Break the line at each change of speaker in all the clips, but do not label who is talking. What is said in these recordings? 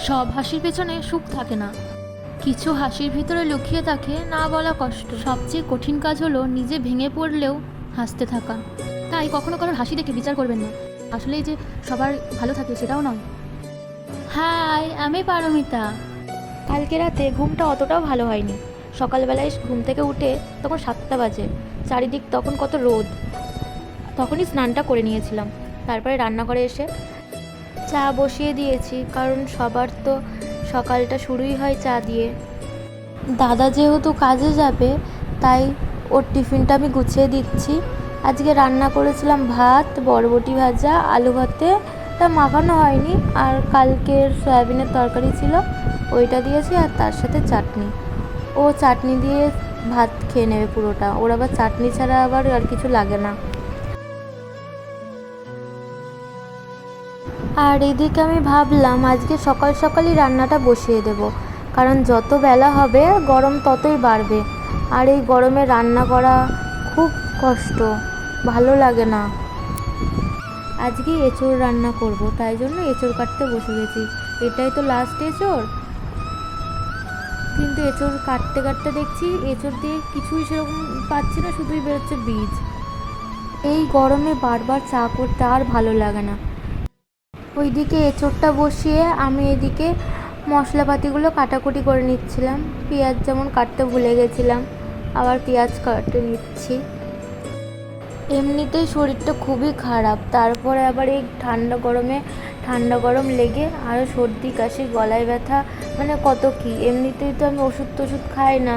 সব হাসির পেছনে সুখ থাকে না, কিছু হাসির ভিতরে লুকিয়ে থাকে না বলা কষ্ট। সবচেয়ে কঠিন কাজ হলো নিজে ভেঙে পড়লেও হাসতে থাকা। তাই কখনো কারোর হাসি দেখে বিচার করবেন না, আসলে যে সবার ভালো থাকে সেটাও নয়। হাই, আমি পারমিতা। কালকে রাতে ঘুমটা অতটাও ভালো হয়নি। সকালবেলায় ঘুম থেকে উঠে তখন 7টা বাজে, চারিদিক তখন কত রোদ। তখনই স্নানটা করে নিয়েছিলাম, তারপরে রান্নাঘরে এসে চা বসিয়ে দিয়েছি, কারণ সবার তো সকালটা শুরুই হয় চা দিয়ে। দাদা যেহেতু কাজে যাবে তাই ওর টিফিনটা আমি গুছিয়ে দিচ্ছি। আজকে রান্না করেছিলাম ভাত, বরবটি ভাজা, আলু ভাতেটা মাখানো হয়নি, আর কালকের সয়াবিনের তরকারি ছিল ওইটা দিয়েছি, আর তার সাথে চাটনি। ও চাটনি দিয়ে ভাত খেয়ে নেবে পুরোটা, ওর আবার চাটনি ছাড়া আবার আর কিছু লাগে না। আর এদিকে আমি ভাবলাম আজকে সকাল সকালই রান্নাটা বসিয়ে দেব, কারণ যত বেলা হবে গরম ততই বাড়বে, আর এই গরমে রান্না করা খুব কষ্ট, ভালো লাগে না। আজকে এঁচোড় রান্না করব, তাই জন্য এঁচোড় কাটতে বসে গেছি। এটাই তো লাস্ট এঁচোড়, কিন্তু এঁচোড় কাটতে কাটতে দেখছি এঁচোড় দিয়ে কিছুই সেরকম পাচ্ছি না, শুধুই বেরোচ্ছে বীজ। এই গরমে বারবার চা করতে আর ভালো লাগে না। ওইদিকে এঁচোড়টা বসিয়ে আমি এদিকে মশলাপাতিগুলো কাটাকুটি করে নিচ্ছিলাম। পেঁয়াজ যেমন কাটতে ভুলে গেছিলাম, আবার পেঁয়াজ কাটে নিচ্ছি। এমনিতেই শরীরটা খুবই খারাপ, তারপরে আবার এই ঠান্ডা গরম লেগে আরও সর্দি কাশি, গলায় ব্যথা, মানে কত কি। এমনিতেই তো আমি ওষুধ খাই না,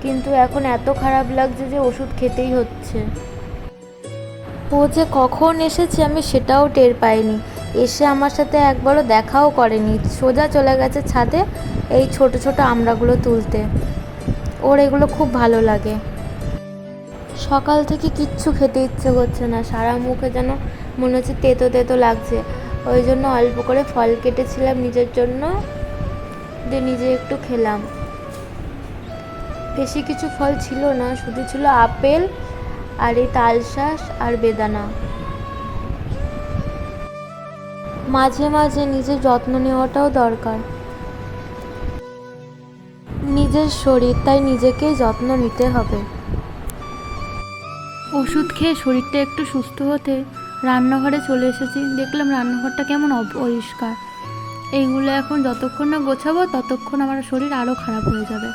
কিন্তু এখন এত খারাপ লাগছে যে ওষুধ খেতেই হচ্ছে। ও যে কখন এসেছে আমি সেটাও টের পাইনি, এসে আমার সাথে একবারও দেখাও করেনি, সোজা চলে গেছে ছাদে এই ছোট ছোট আমড়াগুলো তুলতে। ওর এগুলো খুব ভালো লাগে। সকাল থেকে কিচ্ছু খেতে ইচ্ছে করছে না, সারা মুখে যেন মনে হচ্ছে তেতো তেতো লাগছে। ওই জন্য অল্প করে ফল কেটেছিলাম নিজের জন্য, দিয়ে নিজে একটু খেলাম। বেশি কিছু ফল ছিল না, শুধু ছিল আপেল আর এই তালশাঁস আর বেদানা। মাঝে মাঝে নিজের যত্ন নেওয়াটাও দরকার, নিজের শরীর, তাই নিজেকেই যত্ন নিতে হবে। ওষুধ খেয়ে শরীরটা একটু সুস্থ হতে রান্নাঘরে চলে এসেছি, দেখলাম রান্নাঘরটা কেমন অপরিষ্কার। এইগুলো এখন যতক্ষণ না গোছাবো ততক্ষণ আমার শরীর আরও খারাপ হয়ে যাবে।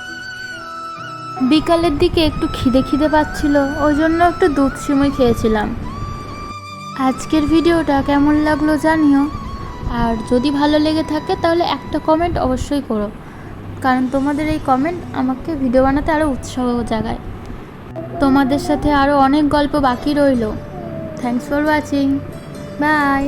বিকালের দিকে একটু খিদে পাচ্ছিল, ওই জন্য একটু দুধ সিমুই খেয়েছিলাম। আজকের ভিডিওটা কেমন লাগলো জানিও, আর যদি ভালো লেগে থাকে তাহলে একটা কমেন্ট অবশ্যই করো, কারণ তোমাদের এই কমেন্ট আমাকে ভিডিও বানাতে আরও উৎসাহ জাগায়। তোমাদের সাথে আরও অনেক গল্প বাকি রইল। Thanks for watching, by.